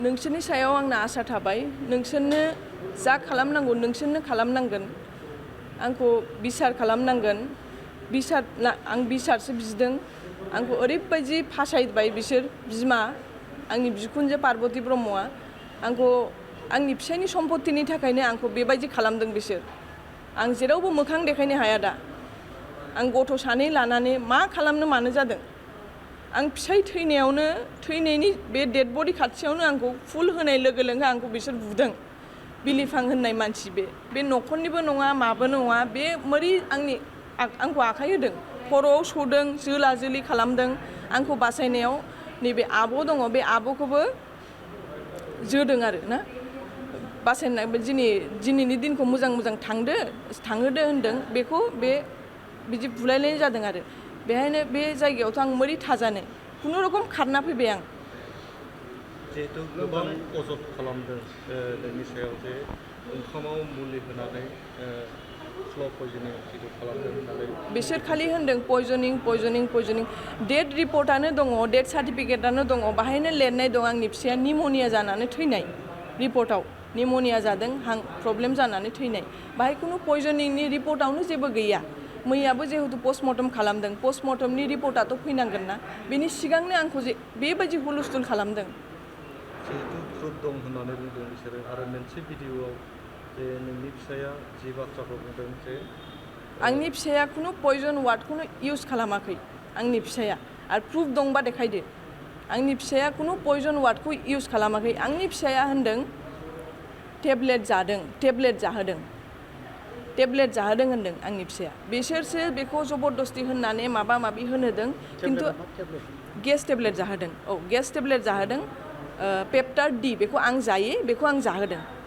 नोंसोरनि सायाव आंना आसा थाबाय नोंसोरनो जा खालामनांगौ नोंसोरनो खालामनांगोन आंखौ बिसार खालामनांगोन आं बिसारसो बिदों आंखौ ओरैबायदि फासायबाय बिसोर बिमा आंनि बिखुनजो पार्बती ब्रह्मआ आंखौ आंनि फिसायनि सम्पतिनि थाखायनो आंखौ बेबायदि खालामदों बिसोर आं जेरावबो मोखां देखायनो हाया दा आं गथ' सानै लानानै मा खालामनो मानो जादों आं फिसाय थैनायनि बे डेड बडि खाथियावनो आंखौ फुल होनाय लोगो लोगो आंखौ बिसोर बुदों बिलिफां होननाय मानसि बे न'खरनिबो नङा माबो नङा बे मोरै आंखौ आखाइ होदों खर'आव सौदों जोला जोलि खालामदों आंखौ बासायनायाव नैबे आब' दङ बे आब'खौबो जोदों आरो ना बासायनाय दिनैनि दिनखौ मोजां थांहोदो होनदों बेखौ बिदि बुलायलायनाय जादों आरो बेहायनो बे जायगायावथ' आं मोरै थाजानो खुनुरखम खारना फैबाय आं जिहेतु गोबां अजद खालामदों नोंनि सायाव जे ओंखामाव मुलि होनानै स्ल' पयजनिं जिथु खालामदों होननानै बिसोर खालि होनदों पयजनिं डेट रिपर्टआनो दङ डेट सार्टिफिकेटआनो दङ बाहायनो लिरनाय दं आंनि फिसाया निम'निया जानानै थैनाय रिपर्टआव निम'निया जादों हां प्रब्लेम जानानै थैनाय बाहाय खुनु पयजनिंनि रिपर्टआवनो जेबो गैया मैयाबो जिहेतु पस्टमर्टम खालामदों पस्टमर्टमनि रिपर्टआथ' फैनांगोन ना बेनि सिगांनो आंखौ बेबायदि हुलुस्थुल खालामदों जिहेतु प्रुफ दं होननानै बुंदों बिसोरो आरो मोनसे भिडिअ'आव जे नोंनि फिसाया जि बाथ्राखौ बुंदों जे आंनि फिसाया खुनु पयजन वार्डखौनो इउज खालामाखै आंनि फिसाया आरो प्रुफ दंबा देखायदो आंनि फिसाया खुनु पयजन वार्डखौ इउज खालामाखै आंनि फिसाया होनदों टेब्लेट जाहोदों होनदों आंनि फिसाया बिसोरसो बेखौ जबरदस्ति होननानै माबा माबि होनोदों खिन्थु गेस टेब्लेट जाहोदों पेप्टार D बेखौ आं जायो बेखौ आं जाहोदों